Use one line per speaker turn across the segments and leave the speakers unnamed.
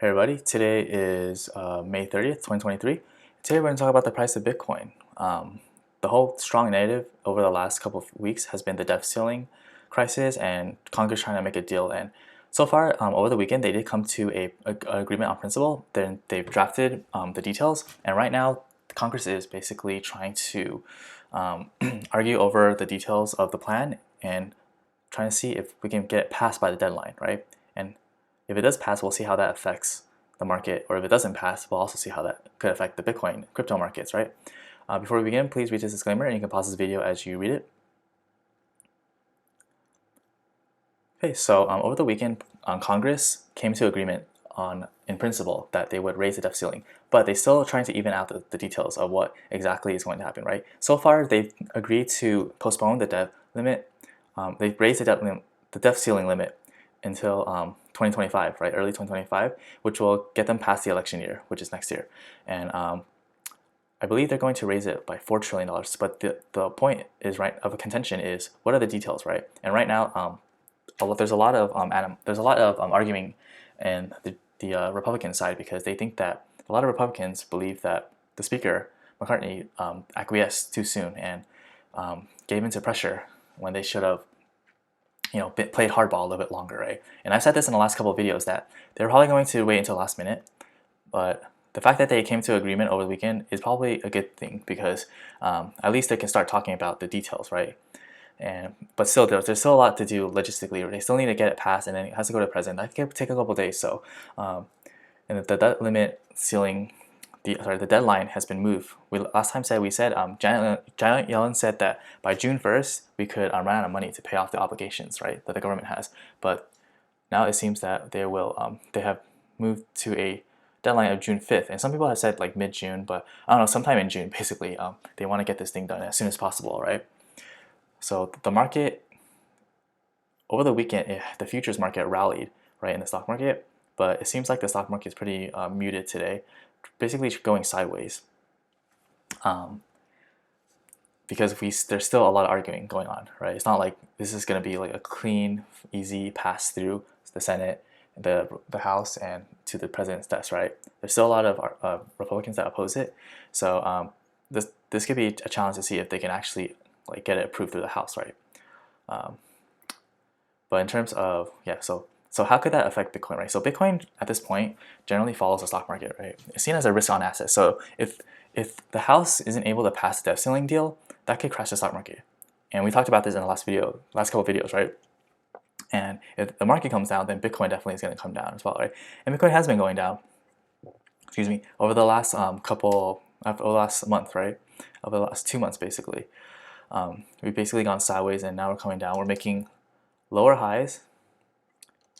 Hey everybody, today is May 30th, 2023. Today we're going to talk about the price of Bitcoin. The whole strong narrative over the last couple of weeks has been the debt ceiling crisis and Congress trying to make a deal. And so far, over the weekend, they did come to a agreement on principle. Then they've drafted the details, and right now, Congress is basically trying to argue over the details of the plan and trying to see if we can get it passed by the deadline, right? And if it does pass, we'll see how that affects the market, or if it doesn't pass, we'll also see how that could affect the Bitcoin crypto markets, right? Before we begin, please read this disclaimer, and you can pause this video as you read it. Okay, so over the weekend, Congress came to agreement in principle, that they would raise the debt ceiling, but they're still trying to even out the details of what exactly is going to happen, right? So far, they've agreed to postpone the debt limit. They've raised the debt ceiling limit until 2025, right, early 2025, which will get them past the election year, which is next year. And I believe they're going to raise it by $4 trillion. But the point is, right, of a contention is, what are the details, right? And right now, there's a lot of arguing in the Republican side, because they think that a lot of Republicans believe that the Speaker McCartney acquiesced too soon and gave into pressure when they should have, played hardball a little bit longer, right? And I've said this in the last couple of videos that they're probably going to wait until the last minute, but the fact that they came to agreement over the weekend is probably a good thing, because at least they can start talking about the details, right? But still, there's still a lot to do logistically. They still need to get it passed, and then it has to go to the president. That could take a couple of days. So, and the debt limit ceiling, the deadline has been moved. Last time we said Janet Yellen said that by June 1st we could run out of money to pay off the obligations, right, that the government has. But now it seems that they have moved to a deadline of June 5th, and some people have said like mid-June, but I don't know, sometime in June basically. They want to get this thing done as soon as possible, right? So the market over the weekend, the futures market rallied, right, in the stock market, but it seems like the stock market is pretty muted today, basically going sideways, because there's still a lot of arguing going on, right? It's not like this is going to be like a clean, easy pass through the Senate, the House, and to the president's desk, right? There's still a lot of Republicans that oppose it, so this could be a challenge to see if they can actually get it approved through the House, right? But in terms of, so how could that affect Bitcoin, right? So Bitcoin at this point generally follows the stock market, right? It's seen as a risk-on asset. So if the House isn't able to pass the debt ceiling deal, that could crash the stock market. And we talked about this in the last couple of videos, right? And if the market comes down, then Bitcoin definitely is going to come down as well, right? And Bitcoin has been going down, excuse me, over the last over the last month, right? Over the last 2 months, basically. We've basically gone sideways, and now we're coming down. We're making lower highs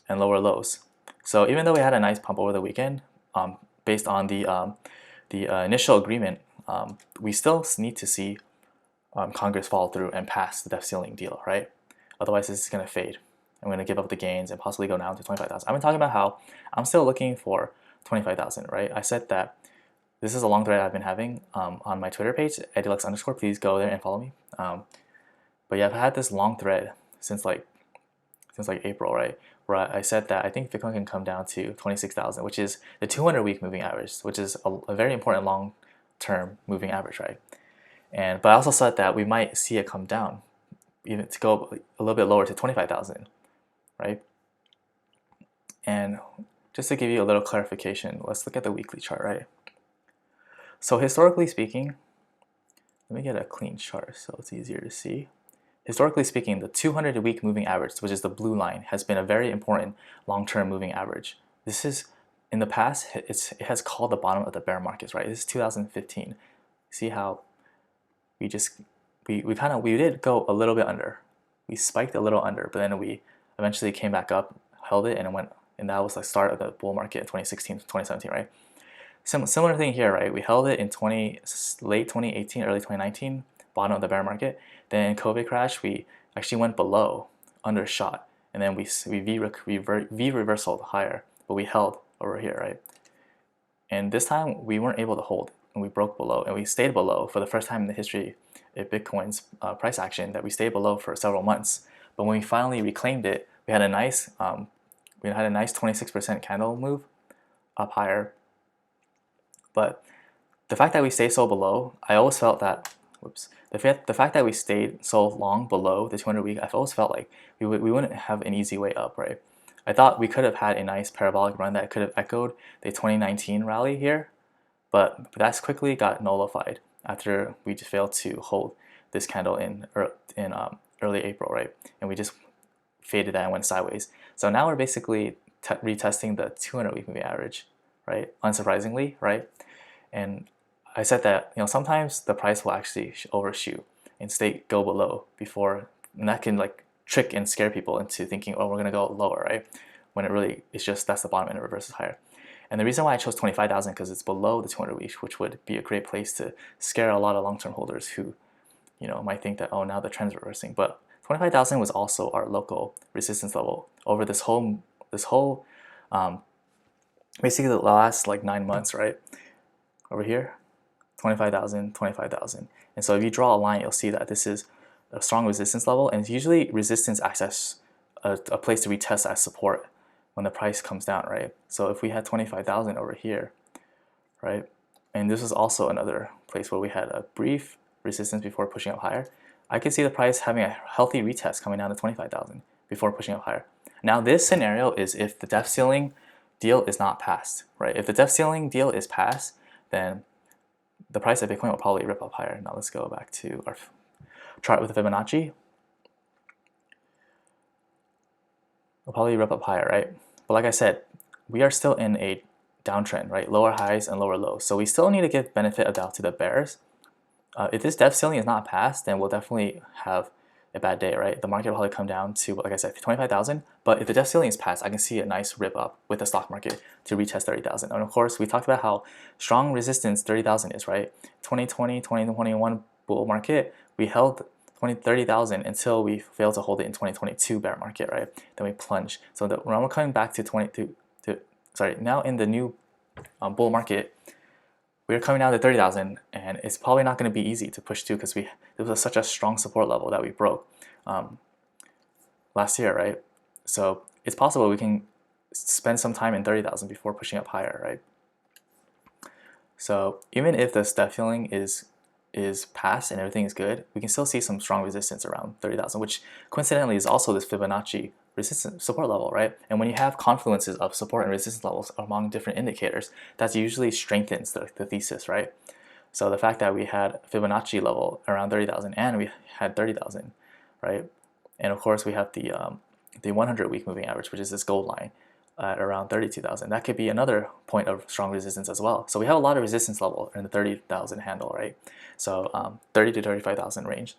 and lower lows. So even though we had a nice pump over the weekend, based on the initial agreement, we still need to see Congress follow through and pass the debt ceiling deal, right? Otherwise, this is going to fade. I'm going to give up the gains and possibly go down to 25,000. I've been talking about how I'm still looking for 25,000, right? I said that this is a long thread I've been having on my Twitter page, edulux_. Please go there and follow me. But yeah, I've had this long thread since like April, right? Where I said that I think Bitcoin can come down to 26,000, which is the 200-week moving average, which is a very important long-term moving average, right? But I also said that we might see it come down, even to go a little bit lower to 25,000, right? And just to give you a little clarification, let's look at the weekly chart, right? So historically speaking, let me get a clean chart so it's easier to see. Historically speaking, the 200-week moving average, which is the blue line, has been a very important long-term moving average. This is, in the past, it has called the bottom of the bear markets, right? This is 2015. See how we did go a little bit under. We spiked a little under, but then we eventually came back up, held it, and that was the start of the bull market in 2016 to 2017, right? Similar thing here, right? We held it in late 2018, early 2019, bottom of the bear market. Then COVID crash, we actually went below, undershot, and then we V-reversaled higher, but we held over here, right? And this time we weren't able to hold, and we broke below, and we stayed below for the first time in the history of Bitcoin's price action, that we stayed below for several months. But when we finally reclaimed it, we had a nice 26% candle move, up higher. But the fact that we stay so below, I always felt that, the fact that we stayed so long below the 200 week, I've always felt like we wouldn't have an easy way up, right? I thought we could have had a nice parabolic run that could have echoed the 2019 rally here, but that's quickly got nullified after we just failed to hold this candle in early April, right? And we just faded that and went sideways. So now we're basically retesting the 200 week moving average, right? Unsurprisingly, right? And I said that sometimes the price will actually overshoot and go below before, and that can like trick and scare people into thinking, oh, we're gonna go lower, right? When it really it's just that's the bottom and it reverses higher. And the reason why I chose 25,000 because it's below the 200 week, which would be a great place to scare a lot of long-term holders who, might think that, oh, now the trend's reversing. But 25,000 was also our local resistance level over this whole basically the last like 9 months, right? Over here, 25,000, 25,000. And so if you draw a line, you'll see that this is a strong resistance level, and usually resistance acts as a place to retest as support when the price comes down, right? So if we had 25,000 over here, right, and this is also another place where we had a brief resistance before pushing up higher, I could see the price having a healthy retest coming down to 25,000 before pushing up higher. Now this scenario is if the depth ceiling deal is not passed, right? If the depth ceiling deal is passed, then the price of Bitcoin will probably rip up higher. Now let's go back to our chart with the Fibonacci. We'll probably rip up higher, right? But like I said, we are still in a downtrend, right? Lower highs and lower lows. So we still need to give benefit of doubt to the bears. If this depth ceiling is not passed, then we'll definitely have a bad day, right? The market will probably come down to, like I said, 25,000. But if the depth ceiling is passed, I can see a nice rip up with the stock market to retest 30,000. And of course, we talked about how strong resistance 30,000 is, right? 2020, 2021 bull market, we held 30,000 until we failed to hold it in 2022 bear market, right? Then we plunged. So when we're coming back to now in the new bull market, we're coming down to 30,000, and it's probably not going to be easy to push to because this was such a strong support level that we broke last year, right? So it's possible we can spend some time in 30,000 before pushing up higher, right? So even if the step ceiling is passed and everything is good, we can still see some strong resistance around 30,000, which coincidentally is also this Fibonacci resistance support level, right? And when you have confluences of support and resistance levels among different indicators, that usually strengthens the thesis, right? So the fact that we had Fibonacci level around 30,000 and we had 30,000, right? And of course we have the 100 week moving average, which is this gold line at around 32,000. That could be another point of strong resistance as well. So we have a lot of resistance level in the 30,000 handle, right? So 30 to 35,000 range.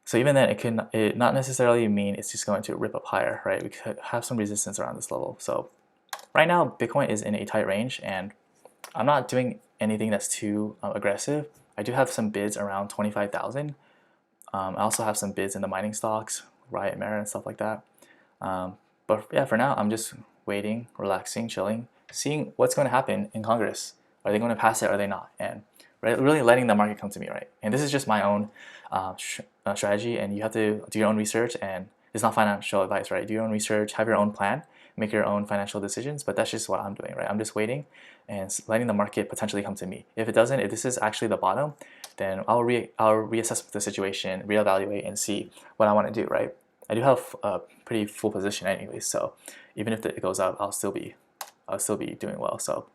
So even then, it not necessarily mean it's just going to rip up higher, right? We could have some resistance around this level. So right now, Bitcoin is in a tight range, and I'm not doing anything that's too aggressive. I do have some bids around 25,000. I also have some bids in the mining stocks, Riot Mara and stuff like that. But yeah, for now, I'm just waiting, relaxing, chilling, seeing what's going to happen in Congress. Are they going to pass it or are they not? And really letting the market come to me, right? And this is just my own strategy, and you have to do your own research, and it's not financial advice, right? Do your own research, have your own plan, make your own financial decisions, but that's just what I'm doing, right? I'm just waiting and letting the market potentially come to me. If it doesn't, if this is actually the bottom, then I'll reassess the situation, reevaluate, and see what I want to do, right? I do have a pretty full position anyway, so even if it goes up, I'll still be doing well. So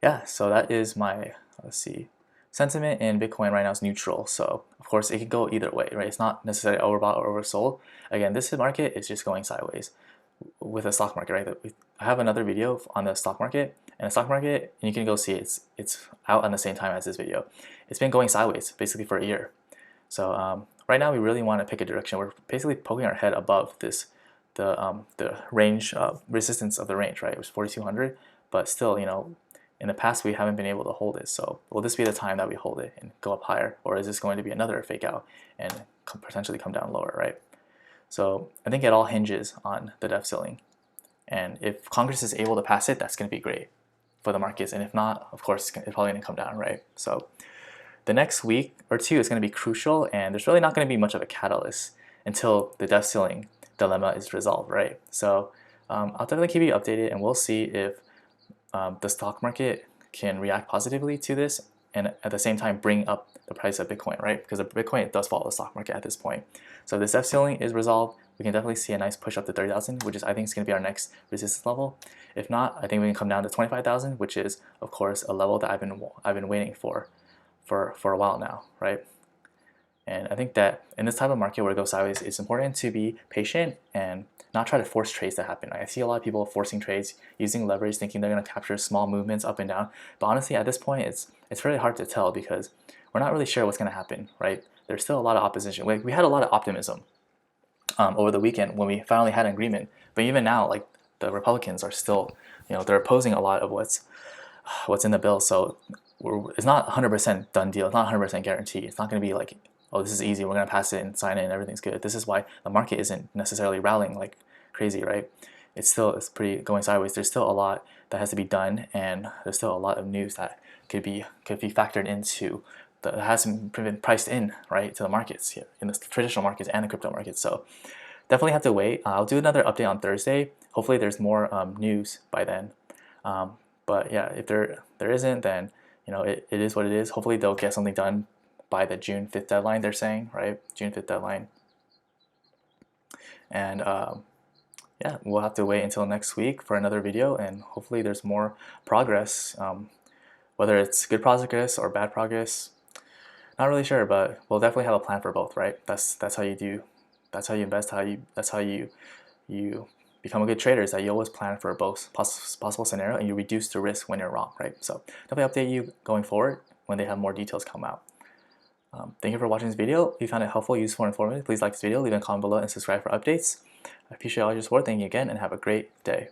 yeah, so that is my, let's see, sentiment in Bitcoin right now is neutral. So of course it can go either way, right? It's not necessarily overbought or oversold. Again, this market is just going sideways with the stock market, right? I have another video on the stock market, and the stock market, and you can go see it's out on the same time as this video. It's been going sideways basically for a year. So right now we really want to pick a direction. We're basically poking our head above this, the range resistance of the range, right? It was 4,200, but still, in the past we haven't been able to hold it. So will this be the time that we hold it and go up higher, or is this going to be another fake out and potentially come down lower, right? So I think it all hinges on the depth ceiling, and if Congress is able to pass it, that's going to be great for the markets, and if not, of course it's probably going to come down, right? So the next week or two is going to be crucial, and there's really not going to be much of a catalyst until the depth ceiling dilemma is resolved, right? So I'll definitely keep you updated, and we'll see if the stock market can react positively to this and at the same time bring up the price of Bitcoin, right? Because Bitcoin does follow the stock market at this point. So if this debt ceiling is resolved, we can definitely see a nice push up to 30,000, which is I think is going to be our next resistance level. If not, I think we can come down to 25,000, which is of course a level that I've been waiting for a while now, right? And I think that in this type of market where it goes sideways, it's important to be patient and not try to force trades to happen. I see a lot of people forcing trades, using leverage, thinking they're going to capture small movements up and down. But honestly, at this point, it's really hard to tell because we're not really sure what's going to happen, right? There's still a lot of opposition. We had a lot of optimism over the weekend when we finally had an agreement. But even now, like the Republicans are still, they're opposing a lot of what's in the bill. So it's not 100% done deal. It's not 100% guarantee. It's not going to be like, oh, this is easy, we're going to pass it and sign it and everything's good. This is why the market isn't necessarily rallying like crazy, right? It's pretty going sideways. There's still a lot that has to be done, and there's still a lot of news that could be factored into that hasn't been priced in, right, to the markets here, in the traditional markets and the crypto markets. So definitely have to wait. I'll do another update on Thursday. Hopefully there's more news by then. But yeah, if there isn't, then it is what it is. Hopefully they'll get something done by the June 5th deadline, they're saying, right? June 5th deadline. And yeah, we'll have to wait until next week for another video, and hopefully there's more progress, whether it's good progress or bad progress. Not really sure, but we'll definitely have a plan for both, right? That's how you do, that's how you invest, that's how you become a good trader, is that you always plan for both possible scenario and you reduce the risk when you're wrong, right? So definitely update you going forward when they have more details come out. Thank you for watching this video. If you found it helpful, useful, and informative, please like this video, leave a comment below, and subscribe for updates. I appreciate all your support. Thank you again, and have a great day.